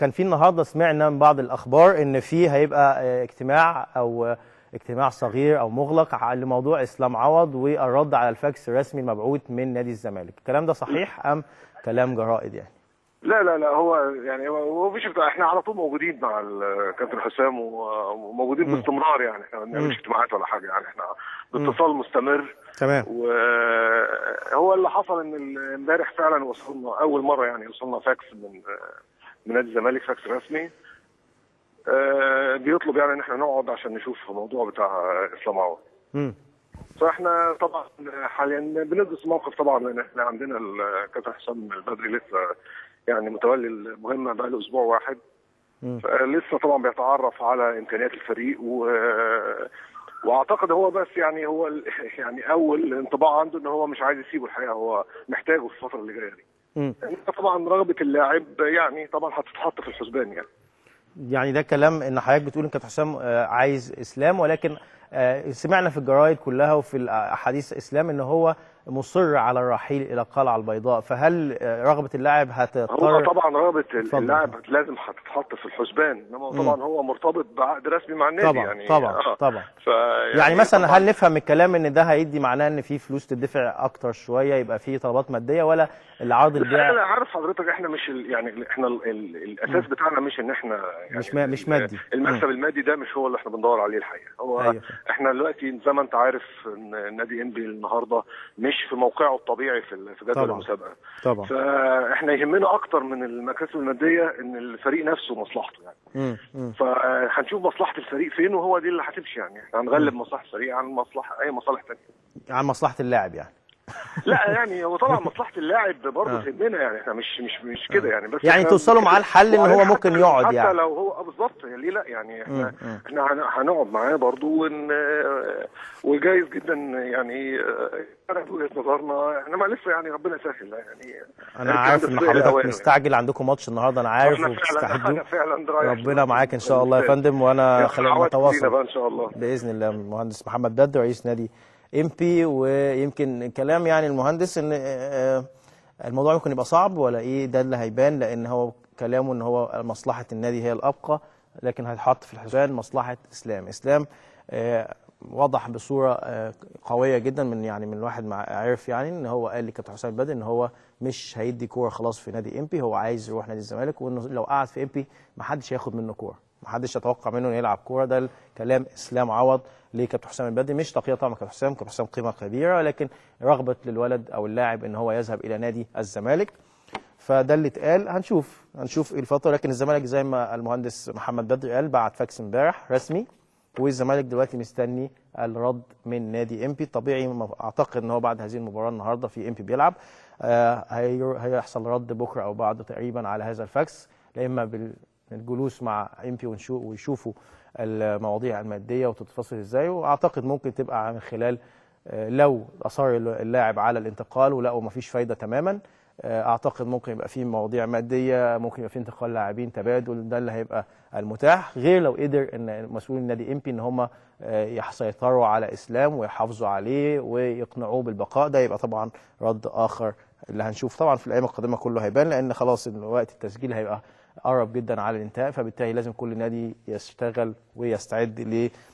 كان في النهارده سمعنا من بعض الاخبار ان في هيبقى اجتماع او اجتماع صغير او مغلق لموضوع اسلام عوض والرد على الفاكس الرسمي المبعوث من نادي الزمالك. الكلام ده صحيح ام كلام جرائد يعني؟ لا لا لا، هو يعني هو مفيش احنا على طول موجودين مع الكابتن حسام وموجودين باستمرار، يعني احنا ما بنعملش اجتماعات ولا حاجه، يعني احنا باتصال مستمر. تمام. وهو اللي حصل ان امبارح فعلا وصلنا اول مره، يعني وصلنا فاكس من نادي الزمالك، فاكس رسمي بيطلب يعني ان احنا نقعد عشان نشوف الموضوع بتاع اسلام عوض. فاحنا طبعا حاليا بندرس الموقف طبعا، لان احنا عندنا الكابتن حسام البدري لسه يعني متولي المهمه بقى له اسبوع واحد، فلسه طبعا بيتعرف على امكانيات الفريق واعتقد هو بس يعني هو يعني اول انطباع عنده ان هو مش عايز يسيبه، الحقيقه هو محتاجه في الفتره اللي جايه دي. طبعا رغبه اللاعب يعني طبعا هتتحط في الحسبان يعني ده كلام ان حضرتك بتقول ان كابتن حسام عايز اسلام، ولكن سمعنا في الجرايد كلها وفي الاحاديث اسلام ان هو مصر على الرحيل الى القلعه البيضاء، فهل رغبه اللاعب هتضطر؟ هو طبعا رغبه اللاعب لازم هتتحط في الحسبان، انما طبعا هو مرتبط بعقد رسمي مع النادي طبعا يعني طبعا يعني مثلا هل نفهم الكلام ان ده هيدي معناه ان في فلوس تدفع اكتر شويه، يبقى في طلبات ماديه، ولا العرض البيع؟ لا عارف حضرتك، احنا مش يعني احنا الاساس بتاعنا مش ان احنا يعني مش مادي. المكسب المادي ده مش هو اللي احنا بندور عليه الحقيقه. هو أيوة. احنا دلوقتي زي ما انت عارف ان نادي انبي النهارده مش في موقعه الطبيعي في جدول المسابقه طبعا، فاحنا يهمنا اكتر من المكاسب الماديه ان الفريق نفسه مصلحته يعني. فهنشوف مصلحه الفريق فين، وهو دي اللي هتمشي يعني. احنا هنغلب مصلحه الفريق عن مصلحه اي مصالح ثانيه، عن مصلحه اللاعب يعني. لا يعني هو طبعا مصلحه اللاعب برضه تهمنا يعني، احنا مش كده يعني، بس يعني توصلوا معاه الحل ان هو ممكن يقعد حتى يعني، حتى لو هو بالظبط ليه لا يعني. احنا هنقعد معاه برضه وجايز جدا يعني وجهه نظرنا، انما لسه يعني ربنا يسهل يعني. انا عارف ان حضرتك مستعجل، عندكم ماتش النهارده، انا عارف وبتستعدوا. ربنا معاك ان شاء الله يا فندم، وانا خلينا نتواصل ان شاء الله باذن الله. المهندس محمد بدر رئيس نادي امبي. ويمكن كلام يعني المهندس ان الموضوع ممكن يبقى صعب ولا ايه، ده اللي هيبان، لان هو كلامه ان هو مصلحه النادي هي الابقى، لكن هيتحط في الحسبان مصلحه اسلام وضح بصوره قويه جدا من الواحد عارف يعني ان هو قال لكابتن حسام البدري ان هو مش هيدي كوره خلاص في نادي امبي، هو عايز يروح نادي الزمالك، وانه لو قعد في امبي ما حدش هياخد منه كوره، ما حدش يتوقع منه انه يلعب كوره. ده الكلام اسلام عوض لكابتن حسام البدري، مش تقييم طبعا كابتن حسام قيمه كبيره، لكن رغبه للولد او اللاعب ان هو يذهب الى نادي الزمالك. فده اللي اتقال، هنشوف ايه الفتره. لكن الزمالك زي ما المهندس محمد بدر قال بعت فاكس امبارح رسمي، والزمالك دلوقتي مستني الرد من نادي امبي. طبيعي اعتقد ان هو بعد هذه المباراه النهارده في امبي بيلعب هيحصل رد بكره او بعده تقريبا على هذا الفاكس، لا اما بالجلوس مع امبي ويشوفوا المواضيع الماديه وتتفصل ازاي، واعتقد ممكن تبقى من خلال لو اصر اللاعب على الانتقال ولقوا مفيش فايده تماما، اعتقد ممكن يبقى في مواضيع ماديه، ممكن يبقى في انتقال لاعبين تبادل، ده اللي هيبقى المتاح، غير لو قدر ان مسؤولين نادي امبي ان هم يسيطروا على اسلام ويحافظوا عليه ويقنعوه بالبقاء. ده يبقى طبعا رد اخر اللي هنشوف طبعا في الايام القادمه كله هيبان، لان خلاص وقت التسجيل هيبقى قرب جدا على الانتهاء، فبالتالي لازم كل نادي يشتغل ويستعد